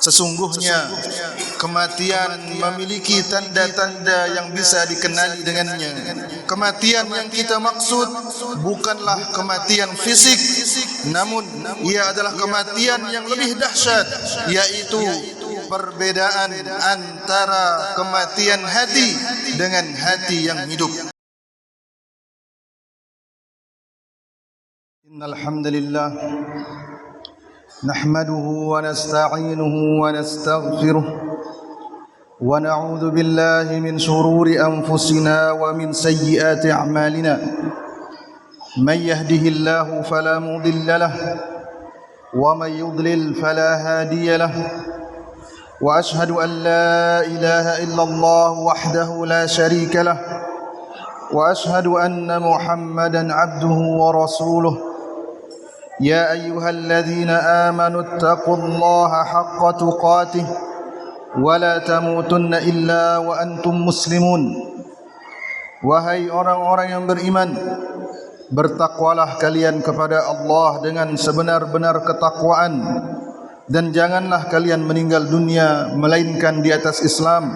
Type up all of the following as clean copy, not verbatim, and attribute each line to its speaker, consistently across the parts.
Speaker 1: Sesungguhnya kematian memiliki tanda-tanda yang bisa dikenali dengannya. Kematian yang kita maksud bukanlah kematian fisik, namun ia adalah kematian yang lebih dahsyat, yaitu perbedaan antara kematian hati dengan hati yang hidup. Innal hamdalillah nahmaduhu wa nasta'inuhu wa nastaghfiruh wa na'udzu billahi min shururi anfusina wa min sayyiati a'malina. Man yahdihillahu fala mudilla lahu wa man yudlil fala hadiya lahu. Wa ashhadu an la ilaha illallah wahdahu la sharika lahu wa ashhadu anna Muhammadan 'abduhu wa rasuluhu. يا أيها الذين آمنوا اتقوا الله حق تقاته ولا تموتن إلا وأنتم مسلمون. Wahai orang-orang yang beriman, bertakwalah kalian kepada Allah dengan sebenar-benar ketakwaan, dan janganlah kalian meninggal dunia melainkan di atas Islam.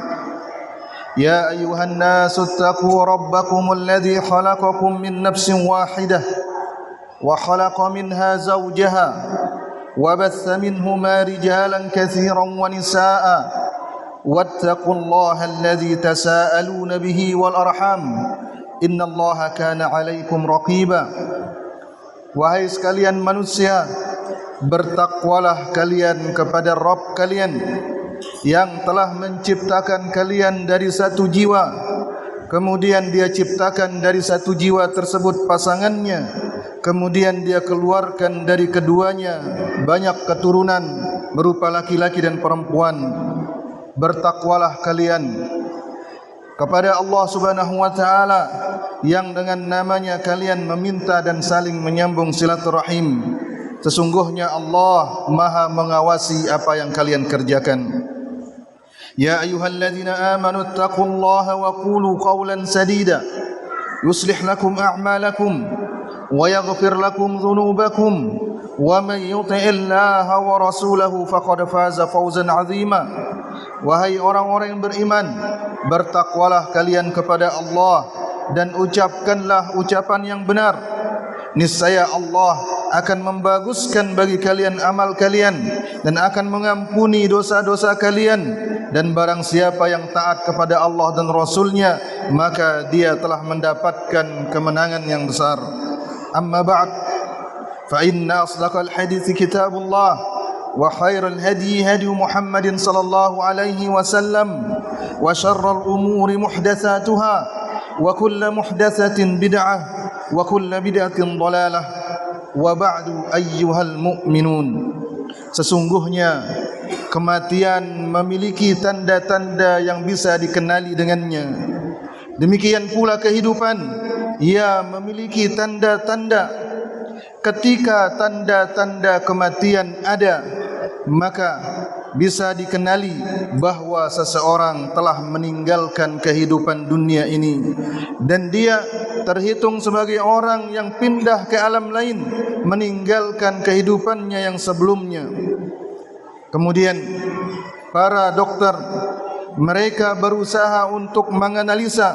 Speaker 1: Ya ayyuhan nasu ittaqu rabbakumul ladzi khalaqakum min nafsin wahidah وخلق منها زوجها وبث منهما رجالا كثيرا ونساء واتقوا الله الذي تساءلون به والأرحام إن الله كان عليكم رقيبا. Wahai sekalian manusia, bertakwalah kalian kepada Rabb kalian yang telah menciptakan kalian dari satu jiwa, kemudian Dia ciptakan dari satu jiwa tersebut pasangannya, kemudian Dia keluarkan dari keduanya banyak keturunan berupa laki-laki dan perempuan. Bertakwalah kalian kepada Allah Subhanahu wa taala yang dengan namanya kalian meminta dan saling menyambung silaturahim. Sesungguhnya Allah Maha mengawasi apa yang kalian kerjakan. Ya ayyuhalladzina amanu ittaqullaha wa qulu qawlan sadida yuslih lakum a'malakum ويغفر لكم ذنوبكم ومن يطع الله ورسوله فقد فاز فوزا عظيما. Wahai orang-orang yang beriman, bertakwalah kalian kepada Allah dan ucapkanlah ucapan yang benar. Niscaya Allah akan membaguskan bagi kalian amal kalian dan akan mengampuni dosa-dosa kalian, dan barang siapa yang taat kepada Allah dan Rasul-Nya, maka dia telah mendapatkan kemenangan yang besar. أما بعد فإن أصدق الحديث كتاب الله وخير الهدي هدي محمد صلى الله عليه وسلم وشر الأمور محدثاتها وكل محدثة بدعة وكل بدعة ضلالة وبعد أيها المؤمنون. Sesungguhnya kematian memiliki tanda-tanda yang bisa dikenali dengannya. Demikian pula kehidupan, ia memiliki tanda-tanda. Ketika tanda-tanda kematian ada, maka bisa dikenali bahwa seseorang telah meninggalkan kehidupan dunia ini, dan dia terhitung sebagai orang yang pindah ke alam lain, meninggalkan kehidupannya yang sebelumnya. Kemudian para dokter, mereka berusaha untuk menganalisa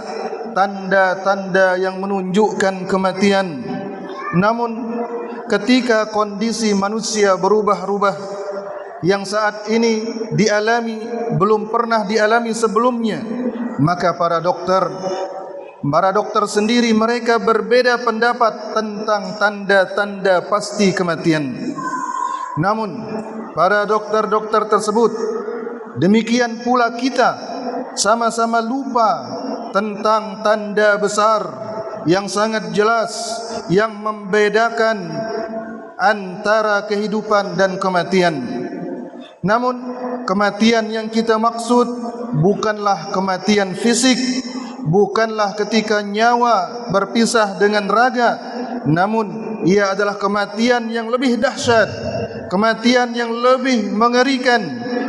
Speaker 1: tanda-tanda yang menunjukkan kematian. Namun ketika kondisi manusia berubah-ubah, yang saat ini dialami belum pernah dialami sebelumnya, maka para dokter sendiri mereka berbeda pendapat tentang tanda-tanda pasti kematian. Namun para dokter-dokter tersebut, demikian pula kita, sama-sama lupa tentang tanda besar yang sangat jelas yang membedakan antara kehidupan dan kematian. Namun kematian yang kita maksud bukanlah kematian fisik, bukanlah ketika nyawa berpisah dengan raga, namun ia adalah kematian yang lebih dahsyat, kematian yang lebih mengerikan,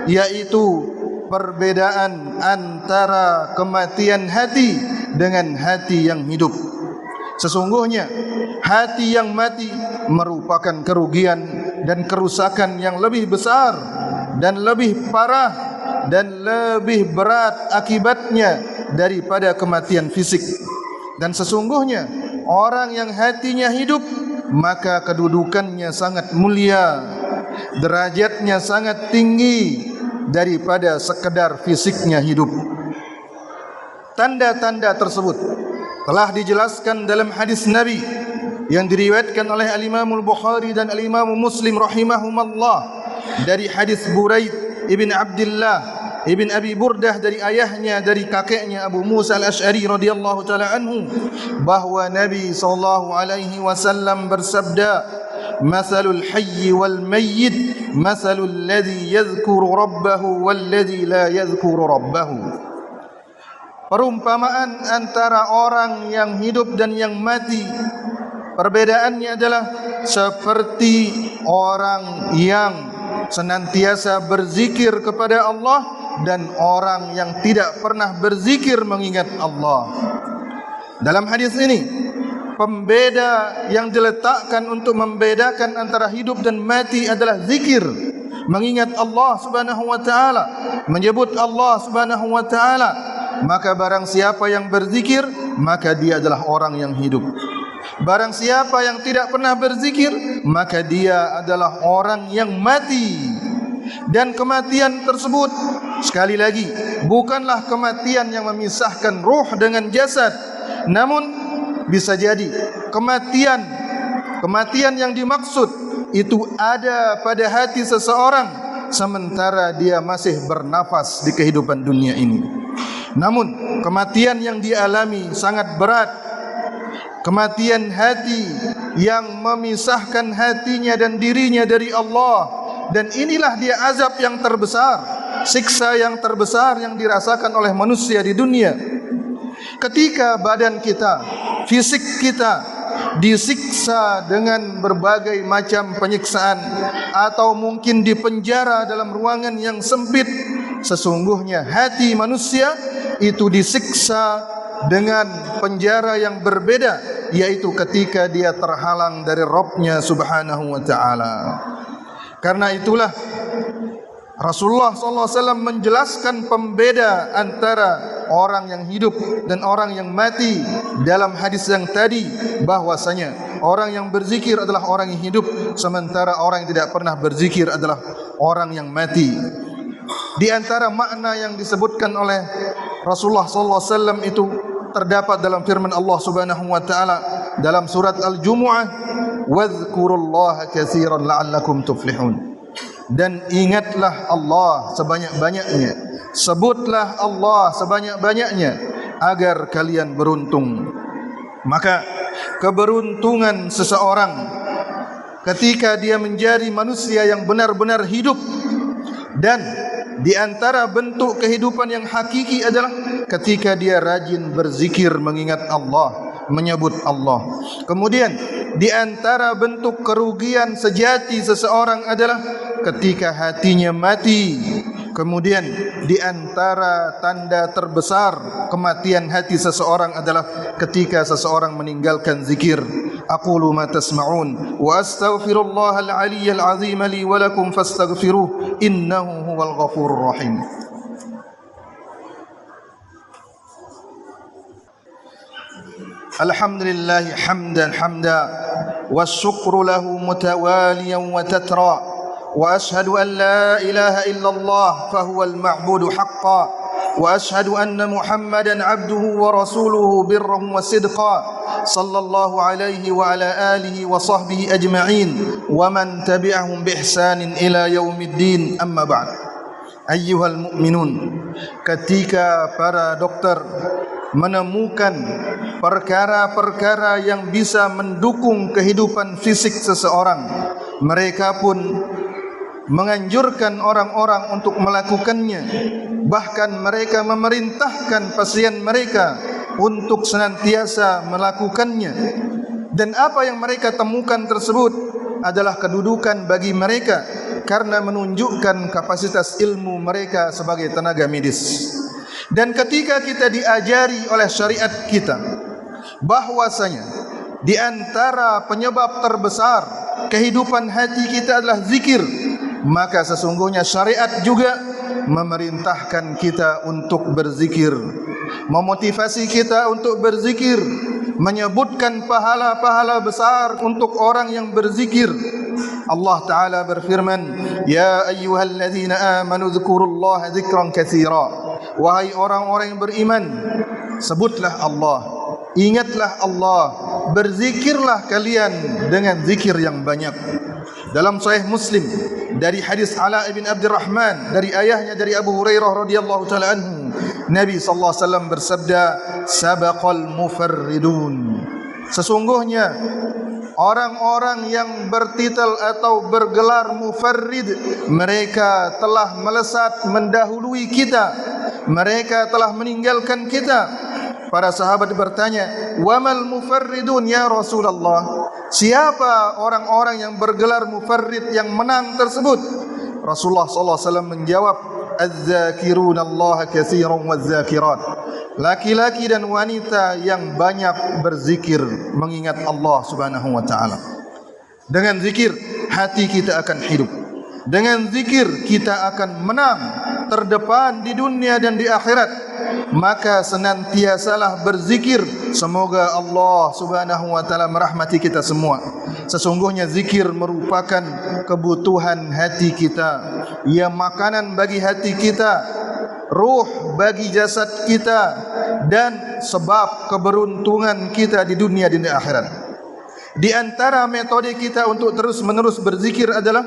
Speaker 1: yaitu perbedaan antara kematian hati dengan hati yang hidup. Sesungguhnya hati yang mati merupakan kerugian dan kerusakan yang lebih besar dan lebih parah dan lebih berat akibatnya daripada kematian fisik. Dan sesungguhnya orang yang hatinya hidup, maka kedudukannya sangat mulia, derajatnya sangat tinggi daripada sekedar fisiknya hidup. Tanda-tanda tersebut telah dijelaskan dalam hadis Nabi yang diriwayatkan oleh Al-Imam Al-Bukhari dan Al-Imam Muslim rahimahumallah dari hadis Buraid ibn Abdullah ibn Abi Burdah dari ayahnya dari kakeknya Abu Musa Al-Asy'ari radhiyallahu taala anhu bahwa Nabi sallallahu alaihi wasallam bersabda, "Mathalul hayy wal mayyit mathalul ladzi yadhkuru rabbahu wal ladzi la yadhkuru rabbahu." Perumpamaan antara orang yang hidup dan yang mati, perbedaannya adalah seperti orang yang senantiasa berzikir kepada Allah dan orang yang tidak pernah berzikir mengingat Allah. Dalam hadis ini, pembeda yang diletakkan untuk membedakan antara hidup dan mati adalah zikir, mengingat Allah Subhanahu wa taala, menyebut Allah Subhanahu wa taala. Maka barang siapa yang berzikir, maka dia adalah orang yang hidup. Barang siapa yang tidak pernah berzikir, maka dia adalah orang yang mati. Dan kematian tersebut, sekali lagi, bukanlah kematian yang memisahkan ruh dengan jasad, namun bisa jadi kematian yang dimaksud itu ada pada hati seseorang sementara dia masih bernafas di kehidupan dunia ini. Namun kematian yang dialami sangat berat, kematian hati yang memisahkan hatinya dan dirinya dari Allah. Dan inilah dia azab yang terbesar, siksa yang terbesar yang dirasakan oleh manusia di dunia. Ketika badan kita, fisik kita disiksa dengan berbagai macam penyiksaan, atau mungkin dipenjara dalam ruangan yang sempit, sesungguhnya hati manusia itu disiksa dengan penjara yang berbeda, yaitu ketika dia terhalang dari Rabb-Nya Subhanahu wa taala. Karena itulah Rasulullah SAW menjelaskan pembeda antara orang yang hidup dan orang yang mati dalam hadis yang tadi, bahwasanya orang yang berzikir adalah orang yang hidup, sementara orang yang tidak pernah berzikir adalah orang yang mati. Di antara makna yang disebutkan oleh Rasulullah SAW itu terdapat dalam firman Allah Subhanahu wa taala dalam surat Al-Jumu'ah, "Wadhkurullaha katsiran la'allakum tuflihun." Dan ingatlah Allah sebanyak-banyaknya, sebutlah Allah sebanyak-banyaknya agar kalian beruntung. Maka keberuntungan seseorang ketika dia menjadi manusia yang benar-benar hidup, dan di antara bentuk kehidupan yang hakiki adalah ketika dia rajin berzikir mengingat Allah, menyebut Allah. Kemudian di antara bentuk kerugian sejati seseorang adalah ketika hatinya mati. Kemudian di antara tanda terbesar kematian hati seseorang adalah ketika seseorang meninggalkan zikir. Aqulu ma tasma'un wa astaghfirullahal aliyyal azim li wa lakum fastaghfiruh innahu huwal ghafurur rahim. Alhamdulillah hamdan hamda wasyukru lahu mutawaliyan wa tatra. وأشهد أن لا إله إلا الله فهو المعبود حقا وأشهد أن محمدا عبده ورسوله برا وصدقا صلى الله عليه وعلى آله وصحبه أجمعين ومن تبعهم بإحسان إلى يوم الدين أما بعد أيها المؤمنون. Ketika para dokter menemukan perkara-perkara yang bisa mendukung kehidupan fisik seseorang, mereka pun menganjurkan orang-orang untuk melakukannya. Bahkan mereka memerintahkan pasien mereka untuk senantiasa melakukannya. Dan apa yang mereka temukan tersebut adalah kedudukan bagi mereka karena menunjukkan kapasitas ilmu mereka sebagai tenaga medis. Dan ketika kita diajari oleh syariat kita bahwasanya di antara penyebab terbesar kehidupan hati kita adalah zikir, maka sesungguhnya syariat juga memerintahkan kita untuk berzikir, memotivasi kita untuk berzikir, menyebutkan pahala-pahala besar untuk orang yang berzikir. Allah Ta'ala berfirman, Ya ayyuhalladzina amanu dzkurullaha dzikran katsira. Wahai orang-orang yang beriman, sebutlah Allah, ingatlah Allah, berzikirlah kalian dengan zikir yang banyak. Dalam Sahih Muslim dari hadis Ala bin Abdurrahman dari ayahnya dari Abu Hurairah radhiyallahu taala anhu, Nabi sallallahu alaihi wasallam bersabda, sabaqal mufarridun. Sesungguhnya orang-orang yang bertitel atau bergelar mufarrid, mereka telah melesat mendahului kita, mereka telah meninggalkan kita. Para sahabat bertanya, wamal mufarridun ya Rasulullah? Siapa orang-orang yang bergelar mufarrid yang menang tersebut? Rasulullah sallallahu alaihi wasallam menjawab, az-zakiruna Allah katsiran waz-zakirat. Laki-laki dan wanita yang banyak berzikir mengingat Allah Subhanahu wa taala. Dengan zikir hati kita akan hidup. Dengan zikir kita akan menang, terdepan di dunia dan di akhirat. Maka senantiasalah berzikir, semoga Allah Subhanahu wa taala merahmati kita semua. Sesungguhnya zikir merupakan kebutuhan hati kita, ia makanan bagi hati kita, ruh bagi jasad kita, dan sebab keberuntungan kita di dunia dan di akhirat. Di antara metode kita untuk terus-menerus berzikir adalah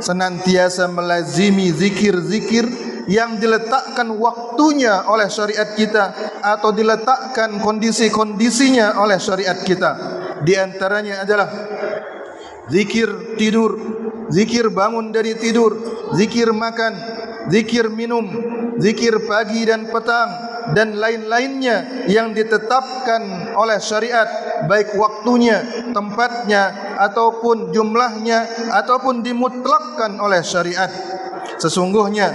Speaker 1: senantiasa melazimi zikir-zikir yang diletakkan waktunya oleh syariat kita atau diletakkan kondisi-kondisinya oleh syariat kita. Di antaranya adalah zikir tidur, zikir bangun dari tidur, zikir makan, zikir minum, zikir pagi dan petang, dan lain-lainnya yang ditetapkan oleh syariat, baik waktunya, tempatnya, ataupun jumlahnya, ataupun dimutlakkan oleh syariat. Sesungguhnya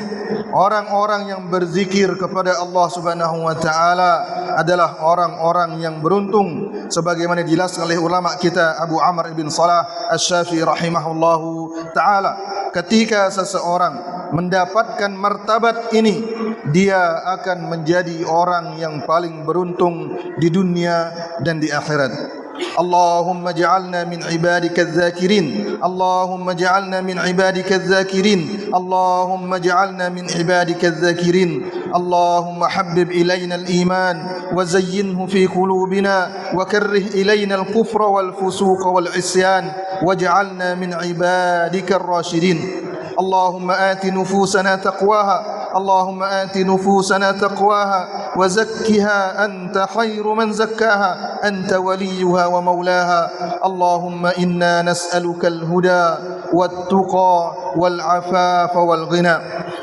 Speaker 1: orang-orang yang berzikir kepada Allah Subhanahu wa taala adalah orang-orang yang beruntung, sebagaimana dijelaskan oleh ulama kita Abu Amr ibn Salah Asy-Syafi'i rahimahullahu taala. Ketika seseorang mendapatkan martabat ini, dia akan menjadi orang yang paling beruntung di dunia dan di akhirat. Allahumma ja'alna min ibadika adh-dhakirin, Allahumma ja'alna min ibadika adh-dhakirin, Allahumma ja'alna min ibadika adh-dhakirin. Allahumma habbib ilayna al-iman wa zayyinhu fi qulubina wa karrih ilayna al-kufra wal-fusuqa wal-isyan waj'alna min ibadika ar-rashidin. Allahumma ati nufusana taqwaha, اللهم آت نفوسنا تقواها وزكها أنت خير من زكاها أنت وليها ومولاها. اللهم إنا نسألك الهدى والتقى والعفاف والغنى.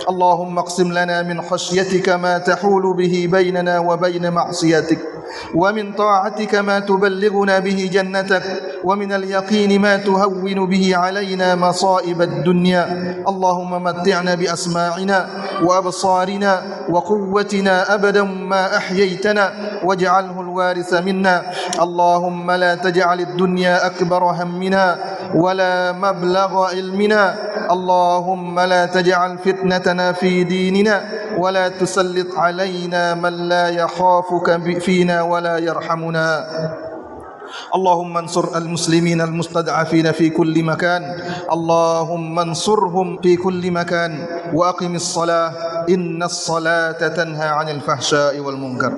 Speaker 1: اللهم اقسم لنا من خشيتك ما تحول به بيننا وبين معصيتك، ومن طاعتك ما تبلغنا به جنتك، ومن اليقين ما تهون به علينا مصائب الدنيا. اللهم متعنا بأسماعنا وأبصارنا وقوتنا أبدا ما أحييتنا واجعله الوارث منا. اللهم لا تجعل الدنيا أكبر همنا ولا مبلغ علمنا. اللهم لا تجعل فتنتنا في ديننا ولا تسلط علينا من لا يخافك فينا ولا يرحمنا. اللهم انصر المسلمين المستضعفين في كل مكان، اللهم انصرهم في كل مكان، وأقم الصلاة إن الصلاة تنهى عن الفحشاء والمنكر.